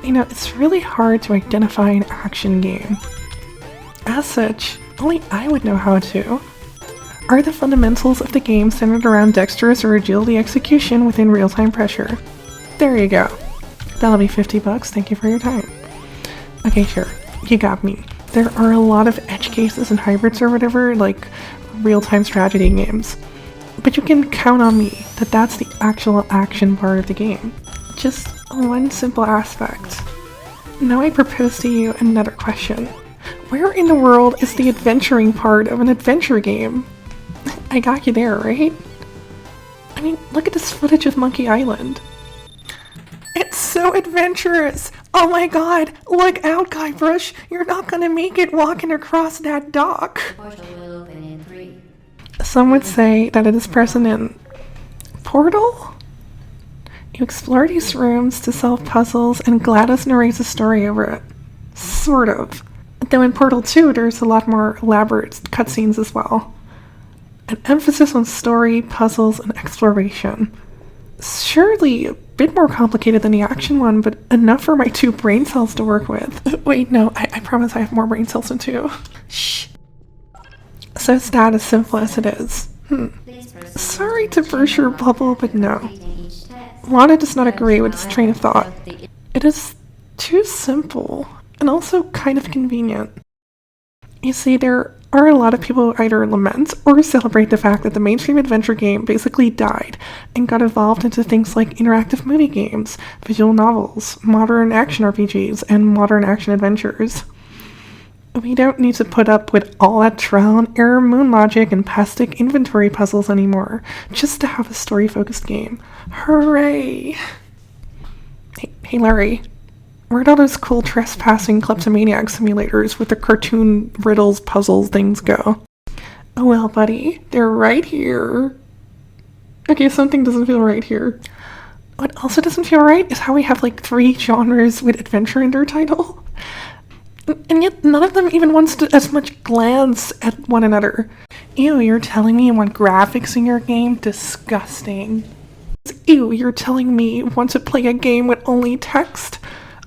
You know, it's really hard to identify an action game. As such, only I would know how to. Are the fundamentals of the game centered around dexterous or agility execution within real-time pressure? There you go. That'll be $50, thank you for your time. Okay, sure, you got me. There are a lot of edge cases and hybrids or whatever, like real-time strategy games. But you can count on me that that's the actual action part of the game. Just one simple aspect. Now I propose to you another question. Where in the world is the adventuring part of an adventure game? I got you there, right? I mean, look at this footage of Monkey Island. It's so adventurous! Oh my god! Look out, Guybrush! You're not gonna make it walking across that dock! Some would say that it is present in Portal? You explore these rooms to solve puzzles and GLaDOS narrates a story over it. Sort of. Though in Portal 2 there's a lot more elaborate cutscenes as well. An emphasis on story, puzzles, and exploration. Surely a bit more complicated than the action one, but enough for my 2 brain cells to work with. Wait, no, I promise I have more brain cells than 2. Shh. So it's that as simple as it is. Sorry to burst your bubble, but no. Lana does not agree with this train of thought. It is too simple, and also kind of convenient. You see, there are a lot of people who either lament or celebrate the fact that the mainstream adventure game basically died and got evolved into things like interactive movie games, visual novels, modern action RPGs, and modern action adventures. We don't need to put up with all that trial and error moon logic and pastic inventory puzzles anymore, just to have a story-focused game. Hooray! Hey Larry, where'd all those cool trespassing kleptomaniac simulators with the cartoon riddles puzzles things go? Oh well, buddy, they're right here. Okay, something doesn't feel right here. What also doesn't feel right is how we have like 3 genres with adventure in their title. And yet none of them even wants to as much glance at one another. Ew, you're telling me you want graphics in your game? Disgusting. Ew, you're telling me you want to play a game with only text?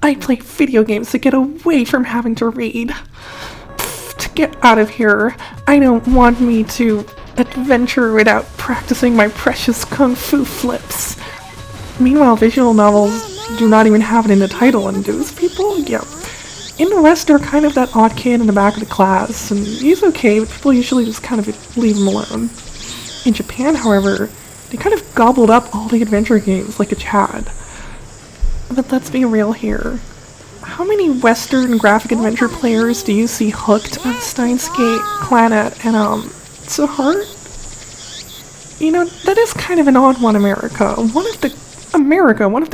I play video games to get away from having to read. Pfft, get out of here. I don't want me to adventure without practicing my precious kung fu flips. Meanwhile, visual novels do not even have it in the title, and those people? Yeah. In the West, they're kind of that odd kid in the back of the class, and he's okay, but people usually just kind of leave him alone. In Japan, however, they kind of gobbled up all the adventure games like a Chad. But let's be real here. How many Western graphic adventure players do you see hooked on Steins Gate, Clannad, and Sahart? You know, that is kind of an odd one, America. One of the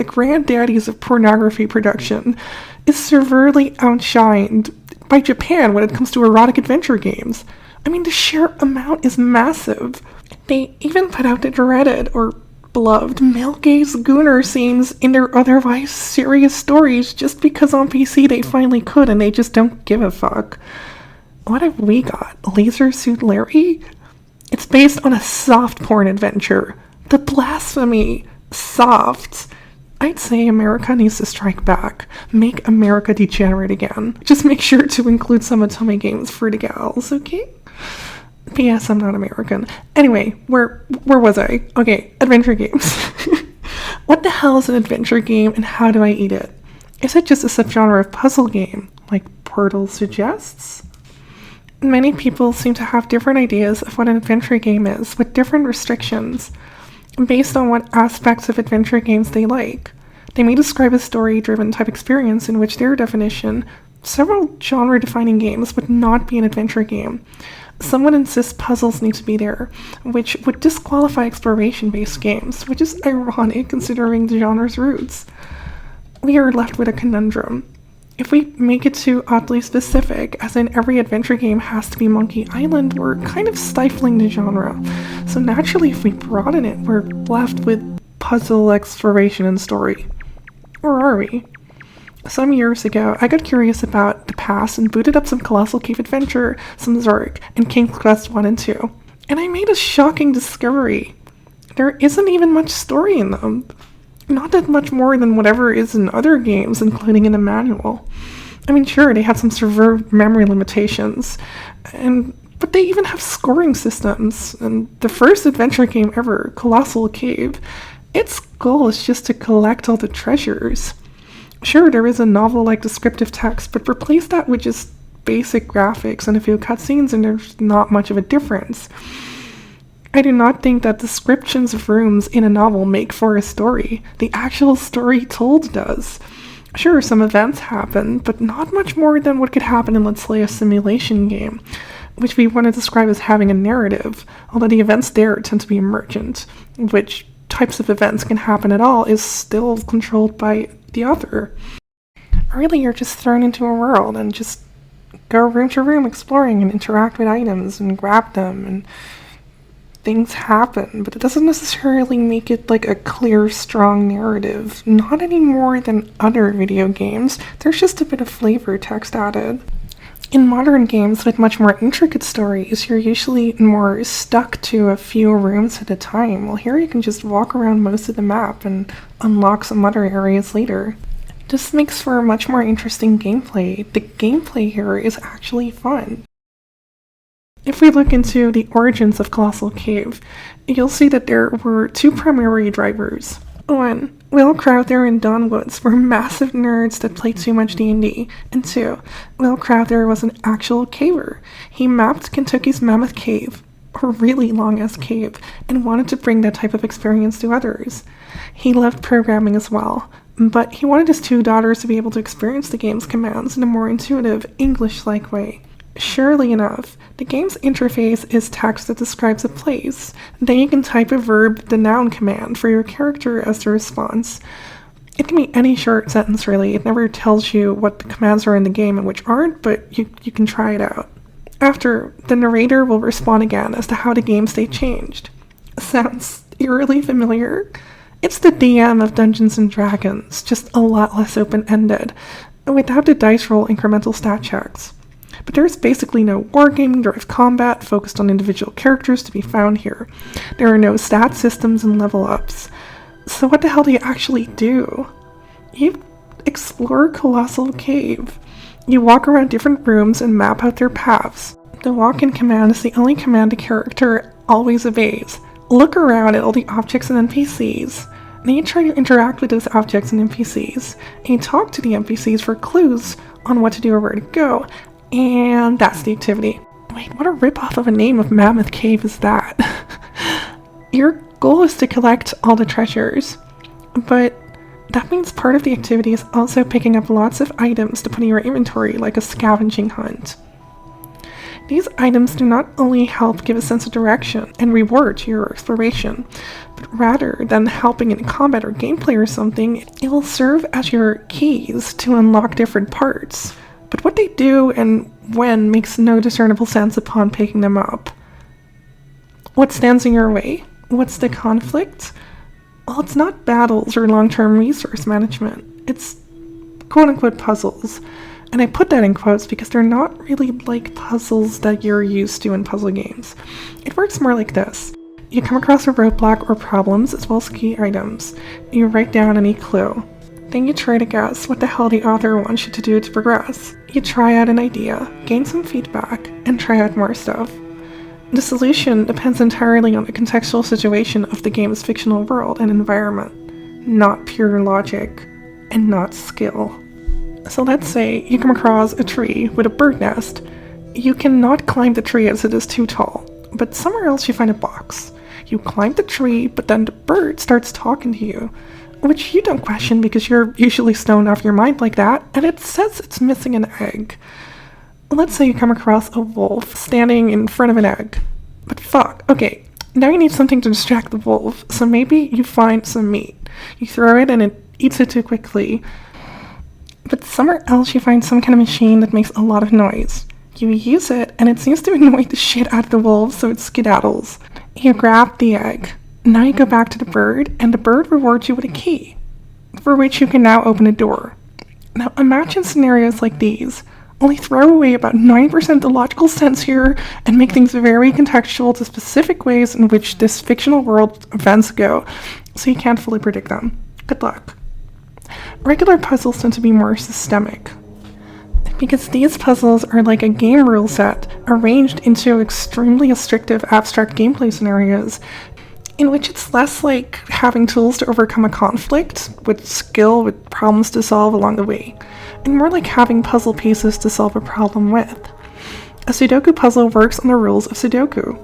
granddaddies of pornography production, is severely outshined by Japan when it comes to erotic adventure games. I mean, the sheer amount is massive. They even put out the dreaded, or beloved, male gaze gooner scenes in their otherwise serious stories just because on PC they finally could and they just don't give a fuck. What have we got? Laser Suit Larry? It's based on a soft porn adventure. The blasphemy. Soft. I'd say America needs to strike back. Make America degenerate again. Just make sure to include some Otome games for the gals, okay? P.S. I'm not American. Anyway, where was I? Okay, adventure games. What the hell is an adventure game and how do I eat it? Is it just a subgenre of puzzle game, like Portal suggests? Many people seem to have different ideas of what an adventure game is, with different restrictions, based on what aspects of adventure games they like. They may describe a story-driven type experience in which their definition, several genre-defining games would not be an adventure game. Some would insist puzzles need to be there, which would disqualify exploration-based games, which is ironic considering the genre's roots. We are left with a conundrum. If we make it too oddly specific, as in every adventure game has to be Monkey Island, we're kind of stifling the genre. So naturally, if we broaden it, we're left with puzzle, exploration, and story. Or are we? Some years ago, I got curious about the past and booted up some Colossal Cave Adventure, some Zork, and King's Quest 1 and 2. And I made a shocking discovery. There isn't even much story in them. Not that much more than whatever is in other games, including in the manual. I mean, sure, they had some severe memory limitations, but they even have scoring systems. And the first adventure game ever, Colossal Cave, its goal is just to collect all the treasures. Sure, there is a novel-like descriptive text, but replace that with just basic graphics and a few cutscenes, and there's not much of a difference. I do not think that descriptions of rooms in a novel make for a story. The actual story told does. Sure, some events happen, but not much more than what could happen in, let's say, a simulation game, which we want to describe as having a narrative, although the events there tend to be emergent. Which types of events can happen at all is still controlled by the author. Really, you're just thrown into a world and just go room to room exploring and interact with items and grab them, and things happen, but it doesn't necessarily make it like a clear, strong narrative. Not any more than other video games. There's just a bit of flavor text added. In modern games with much more intricate stories, you're usually more stuck to a few rooms at a time. Well, here you can just walk around most of the map and unlock some other areas later. This makes for a much more interesting gameplay. The gameplay here is actually fun. If we look into the origins of Colossal Cave, you'll see that there were two primary drivers. One, Will Crowther and Don Woods were massive nerds that played too much D&D. And two, Will Crowther was an actual caver. He mapped Kentucky's Mammoth Cave, a really long-ass cave, and wanted to bring that type of experience to others. He loved programming as well, but he wanted his two daughters to be able to experience the game's commands in a more intuitive, English-like way. Surely enough, the game's interface is text that describes a place. Then you can type a verb, the noun command, for your character as the response. It can be any short sentence, really. It never tells you what the commands are in the game and which aren't, but you can try it out. After, the narrator will respond again as to how the game state changed. Sounds eerily familiar? It's the DM of Dungeons & Dragons, just a lot less open-ended, without the dice roll incremental stat checks. But there's basically no wargaming-driven combat focused on individual characters to be found here. There are no stat systems and level ups. So what the hell do you actually do? You explore Colossal Cave. You walk around different rooms and map out their paths. The walk-in command is the only command a character always obeys. Look around at all the objects and NPCs. Then you try to interact with those objects and NPCs, and you talk to the NPCs for clues on what to do or where to go. And that's the activity. Wait, what a ripoff of a name of Mammoth Cave is that? Your goal is to collect all the treasures, but that means part of the activity is also picking up lots of items to put in your inventory, like a scavenging hunt. These items do not only help give a sense of direction and reward to your exploration, but rather than helping in combat or gameplay or something, it will serve as your keys to unlock different parts. But what they do and when makes no discernible sense upon picking them up. What stands in your way? What's the conflict? Well, it's not battles or long-term resource management. It's quote-unquote puzzles. And I put that in quotes because they're not really like puzzles that you're used to in puzzle games. It works more like this. You come across a roadblock or problems as well as key items. You write down any clue. Then you try to guess what the hell the author wants you to do to progress. You try out an idea, gain some feedback, and try out more stuff. The solution depends entirely on the contextual situation of the game's fictional world and environment, not pure logic, and not skill. So let's say you come across a tree with a bird nest. You cannot climb the tree as it is too tall, but somewhere else you find a box. You climb the tree, but then the bird starts talking to you, which you don't question because you're usually stoned off your mind like that, and it says it's missing an egg. Let's say you come across a wolf standing in front of an egg. But fuck, okay, now you need something to distract the wolf, so maybe you find some meat. You throw it and it eats it too quickly. But somewhere else you find some kind of machine that makes a lot of noise. You use it, and it seems to annoy the shit out of the wolf, so it skedaddles. You grab the egg. Now you go back to the bird, and the bird rewards you with a key, for which you can now open a door. Now imagine scenarios like these. Only throw away about 9% of the logical sense here, and make things very contextual to specific ways in which this fictional world events go, so you can't fully predict them. Good luck. Regular puzzles tend to be more systemic, because these puzzles are like a game rule set arranged into extremely restrictive abstract gameplay scenarios, in which it's less like having tools to overcome a conflict with skill with problems to solve along the way, and more like having puzzle pieces to solve a problem with. A Sudoku puzzle works on the rules of Sudoku.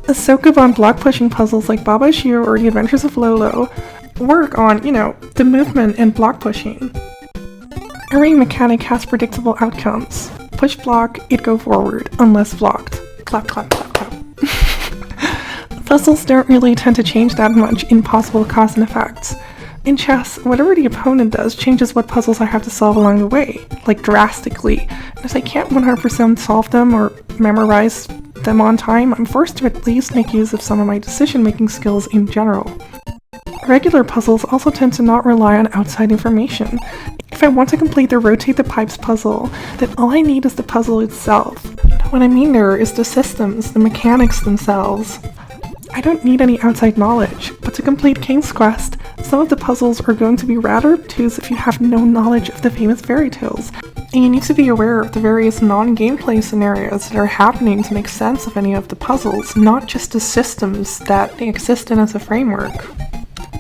A Sokoban block pushing puzzles like Baba Shio or The Adventures of Lolo work on, the movement and block pushing. Every mechanic has predictable outcomes. Push block, it go forward, unless blocked. Clap, clap, clap, clap. Puzzles don't really tend to change that much in possible cause and effects. In chess, whatever the opponent does changes what puzzles I have to solve along the way, like drastically. And if I can't 100% solve them or memorize them on time, I'm forced to at least make use of some of my decision-making skills in general. Regular puzzles also tend to not rely on outside information. If I want to complete the rotate the pipes puzzle, then all I need is the puzzle itself. What I mean there is the systems, the mechanics themselves. I don't need any outside knowledge, but to complete King's Quest, some of the puzzles are going to be rather obtuse if you have no knowledge of the famous fairy tales, and you need to be aware of the various non-gameplay scenarios that are happening to make sense of any of the puzzles, not just the systems that they exist in as a framework.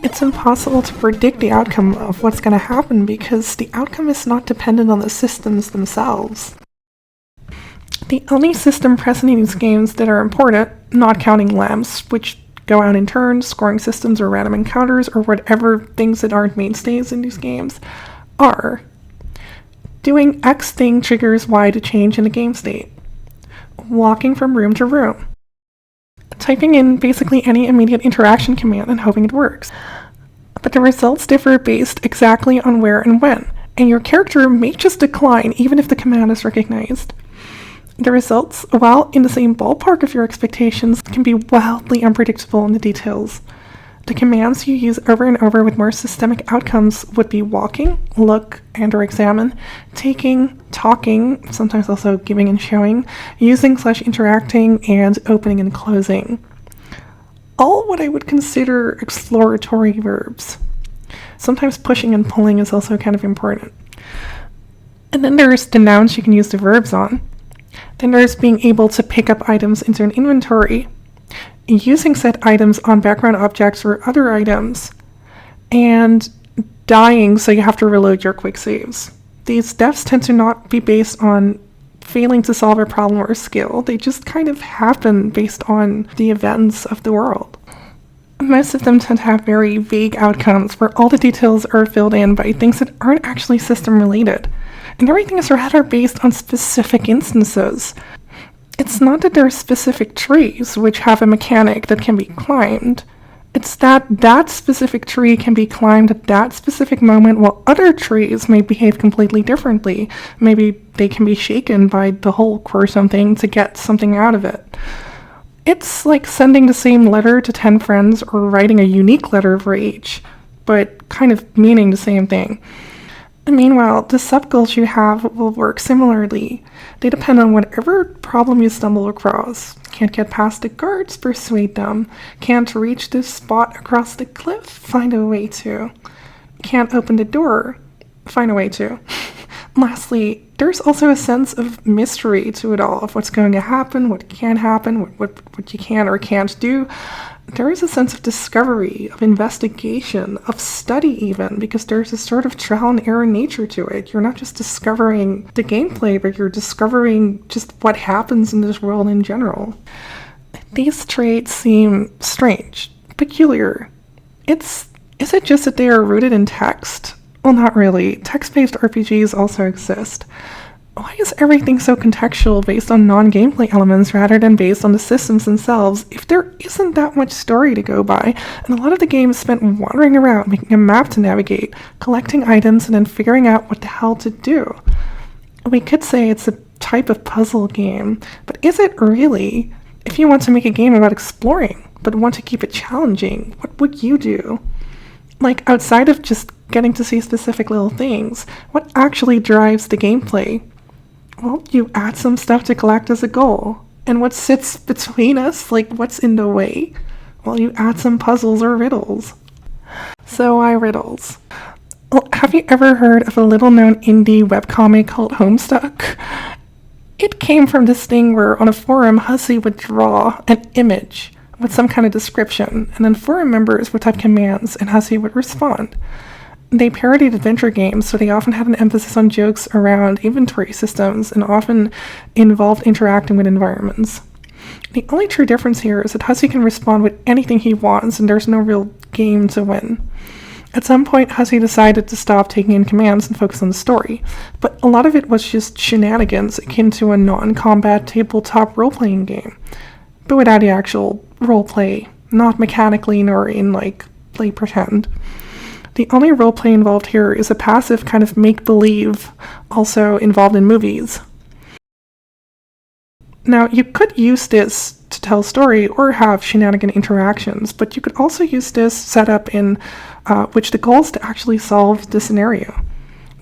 It's impossible to predict the outcome of what's going to happen because the outcome is not dependent on the systems themselves. The only system present in these games that are important, not counting lamps, which go out in turns, scoring systems or random encounters, or whatever things that aren't mainstays in these games, are doing X thing triggers Y to change in a game state, walking from room to room, typing in basically any immediate interaction command and hoping it works. But the results differ based exactly on where and when, and your character may just decline even if the command is recognized. The results, while in the same ballpark of your expectations, can be wildly unpredictable in the details. The commands you use over and over with more systemic outcomes would be walking, look, and/or examine, taking, talking, sometimes also giving and showing, using/interacting, and opening and closing. All what I would consider exploratory verbs. Sometimes pushing and pulling is also kind of important. And then there's the nouns you can use the verbs on. Then there's being able to pick up items into an inventory, using said items on background objects or other items, and dying so you have to reload your quick saves. These deaths tend to not be based on failing to solve a problem or skill. They just kind of happen based on the events of the world. Most of them tend to have very vague outcomes where all the details are filled in by things that aren't actually system related. And everything is rather based on specific instances. It's not that there are specific trees which have a mechanic that can be climbed. It's that that specific tree can be climbed at that specific moment while other trees may behave completely differently. Maybe they can be shaken by the Hulk or something to get something out of it. It's like sending the same letter to 10 friends or writing a unique letter for each, but kind of meaning the same thing. Meanwhile, the sub-goals you have will work similarly. They depend on whatever problem you stumble across. Can't get past the guards, persuade them. Can't reach this spot across the cliff, find a way to. Can't open the door, find a way to. Lastly, there's also a sense of mystery to it all, of what's going to happen, what can happen, what you can or can't do. There is a sense of discovery, of investigation, of study even, because there's a sort of trial and error nature to it. You're not just discovering the gameplay, but you're discovering just what happens in this world in general. These traits seem strange, peculiar. Is it just that they are rooted in text? Well, not really. Text-based RPGs also exist. Why is everything so contextual based on non-gameplay elements rather than based on the systems themselves if there isn't that much story to go by, and a lot of the game is spent wandering around, making a map to navigate, collecting items, and then figuring out what the hell to do? We could say it's a type of puzzle game, but is it really? If you want to make a game about exploring, but want to keep it challenging, what would you do? Like, outside of just getting to see specific little things, what actually drives the gameplay? Well, you add some stuff to collect as a goal. And what sits between us, like what's in the way? Well, you add some puzzles or riddles. So why riddles? Well, have you ever heard of a little-known indie webcomic called Homestuck? It came from this thing where on a forum, Hussey would draw an image with some kind of description, and then forum members would type commands, and Hussey would respond. They parodied adventure games, so they often had an emphasis on jokes around inventory systems and often involved interacting with environments. The only true difference here is that Hussey can respond with anything he wants, and there's no real game to win. At some point, Hussey decided to stop taking in commands and focus on the story, but a lot of it was just shenanigans akin to a non-combat tabletop role-playing game, but without the actual role-play, not mechanically nor in, play pretend. The only roleplay involved here is a passive kind of make-believe, also involved in movies. Now, you could use this to tell a story or have shenanigan interactions, but you could also use this setup in which the goal is to actually solve the scenario.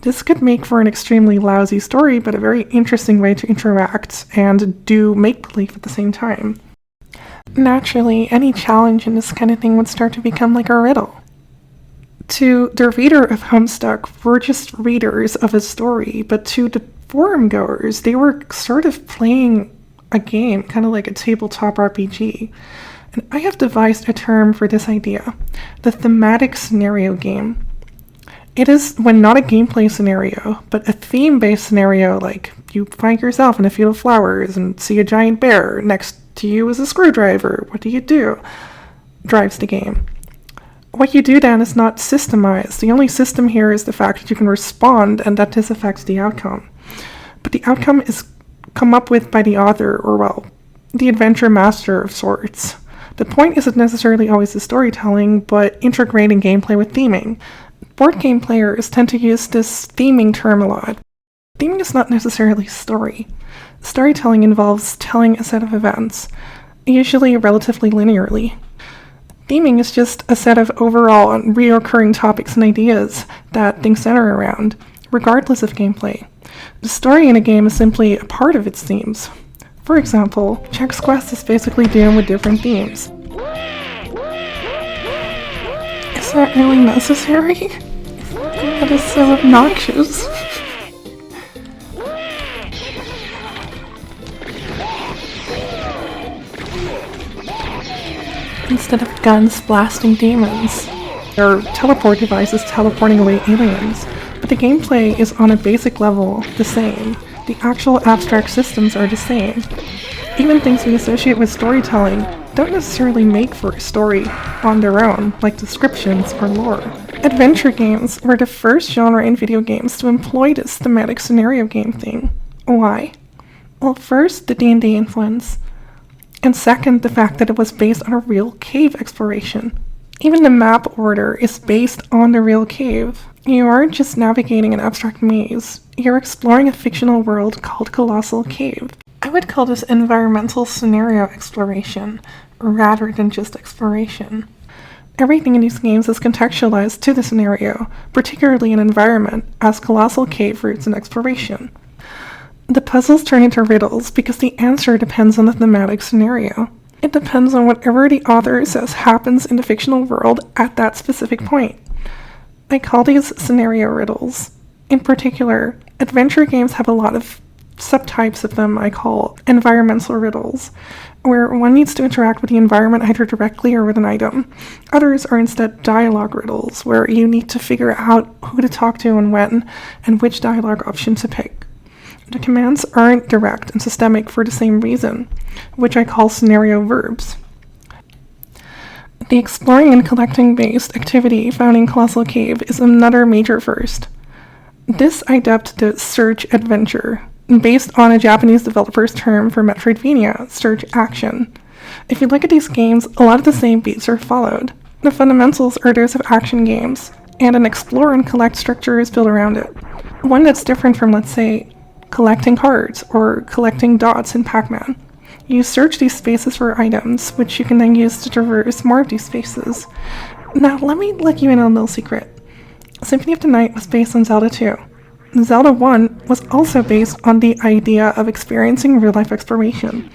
This could make for an extremely lousy story, but a very interesting way to interact and do make-believe at the same time. Naturally, any challenge in this kind of thing would start to become like a riddle. To the reader of Homestuck, we're just readers of a story, but to the forum goers, they were sort of playing a game, kind of like a tabletop RPG. And I have devised a term for this idea, the thematic scenario game. It is when not a gameplay scenario, but a theme-based scenario, like you find yourself in a field of flowers and see a giant bear. Next to you is a screwdriver. What do? Drives the game. What you do then is not systemized. The only system here is the fact that you can respond and that this affects the outcome. But the outcome is come up with by the author, or well, the adventure master of sorts. The point isn't necessarily always the storytelling, but integrating gameplay with theming. Board game players tend to use this theming term a lot. Theming is not necessarily story. Storytelling involves telling a set of events, usually relatively linearly. Theming is just a set of overall and reoccurring topics and ideas that things center around, regardless of gameplay. The story in a game is simply a part of its themes. For example, Chex Quest is basically dealing with different themes. Is that really necessary? That is so obnoxious. Instead of guns blasting demons, there are teleport devices teleporting away aliens, but the gameplay is on a basic level the same. The actual abstract systems are the same. Even things we associate with storytelling don't necessarily make for a story on their own, like descriptions or lore. Adventure games were the first genre in video games to employ this thematic scenario game thing. Why? Well, first, the D&D influence. And second, the fact that it was based on a real cave exploration. Even the map order is based on the real cave. You aren't just navigating an abstract maze, you're exploring a fictional world called Colossal Cave. I would call this environmental scenario exploration, rather than just exploration. Everything in these games is contextualized to the scenario, particularly an environment, as Colossal Cave roots in exploration. The puzzles turn into riddles because the answer depends on the thematic scenario. It depends on whatever the author says happens in the fictional world at that specific point. I call these scenario riddles. In particular, adventure games have a lot of subtypes of them I call environmental riddles, where one needs to interact with the environment either directly or with an item. Others are instead dialogue riddles, where you need to figure out who to talk to and when, and which dialogue option to pick. The commands aren't direct and systemic for the same reason, which I call scenario verbs. The exploring and collecting-based activity found in Colossal Cave is another major first. This I dubbed the search adventure, based on a Japanese developer's term for Metroidvania, search action. If you look at these games, a lot of the same beats are followed. The fundamentals are those of action games, and an explore and collect structure is built around it. One that's different from, let's say, collecting cards or collecting dots in Pac-Man. You search these spaces for items, which you can then use to traverse more of these spaces. Now, let me let you in on a little secret. Symphony of the Night was based on Zelda 2. Zelda 1 was also based on the idea of experiencing real-life exploration,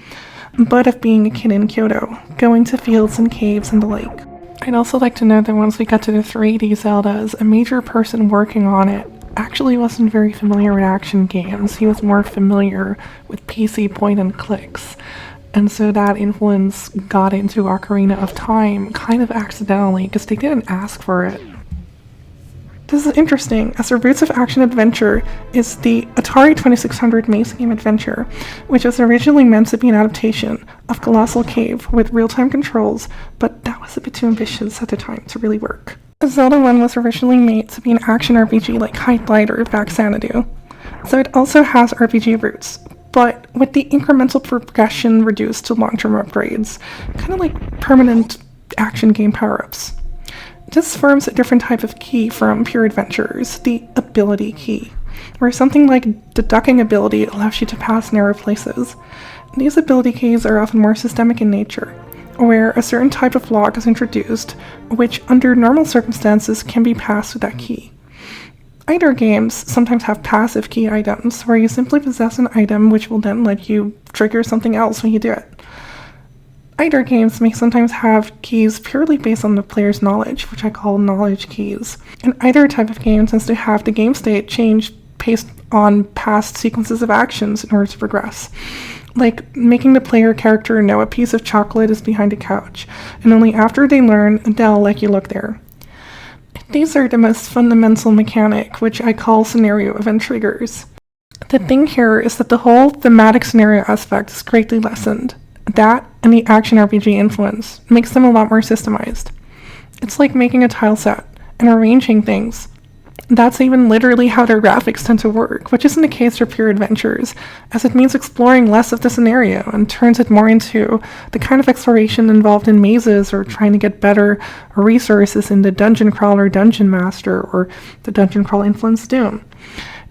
but of being a kid in Kyoto, going to fields and caves and the like. I I'd also like to note that once we got to the 3D Zeldas, a major person working on it actually wasn't very familiar with action games. He was more familiar with PC point and clicks. And so that influence got into Ocarina of Time kind of accidentally because they didn't ask for it. This is interesting, as the roots of action adventure is the Atari 2600 Maze Game Adventure, which was originally meant to be an adaptation of Colossal Cave with real-time controls, but that was a bit too ambitious at the time to really work. Zelda 1 was originally made to be an action RPG like Light or back Xanadu, so it also has RPG roots, but with the incremental progression reduced to long-term upgrades, kind of like permanent action game power-ups. This forms a different type of key from pure adventures, the ability key, where something like the ducking ability allows you to pass narrow places. These ability keys are often more systemic in nature, where a certain type of block is introduced, which under normal circumstances can be passed with that key. Either games sometimes have passive key items, where you simply possess an item which will then let you trigger something else when you do it. Either games may sometimes have keys purely based on the player's knowledge, which I call knowledge keys. And either type of game tends to have the game state change based on past sequences of actions in order to progress. Like making the player character know a piece of chocolate is behind a couch, and only after they learn, they'll let you look there. These are the most fundamental mechanic, which I call scenario event triggers. The thing here is that the whole thematic scenario aspect is greatly lessened. That and the action RPG influence makes them a lot more systemized. It's like making a tile set and arranging things. That's even literally how their graphics tend to work, which isn't the case for pure adventures, as it means exploring less of the scenario and turns it more into the kind of exploration involved in mazes or trying to get better resources in the Dungeon Crawler Dungeon Master or the Dungeon Crawl Influence Doom.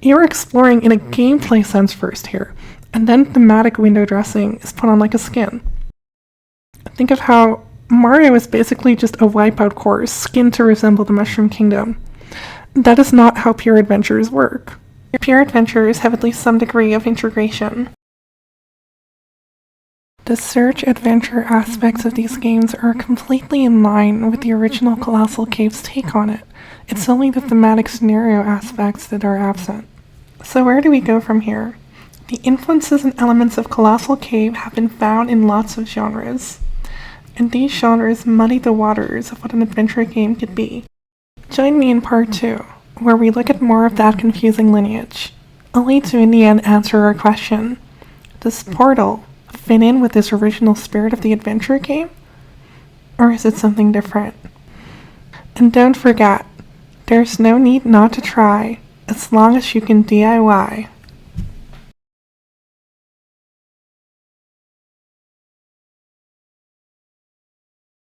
You're exploring in a gameplay sense first here, and then thematic window dressing is put on like a skin. Think of how Mario is basically just a wipeout course skinned to resemble the Mushroom Kingdom. That is not how pure adventures work. Pure adventures have at least some degree of integration. The search adventure aspects of these games are completely in line with the original Colossal Cave's take on it. It's only the thematic scenario aspects that are absent. So where do we go from here? The influences and elements of Colossal Cave have been found in lots of genres, and these genres muddy the waters of what an adventure game could be. Join me in part 2, where we look at more of that confusing lineage, only to in the end answer our question: does Portal fit in with this original spirit of the adventure game? Or is it something different? And don't forget, there's no need not to try, as long as you can DIY.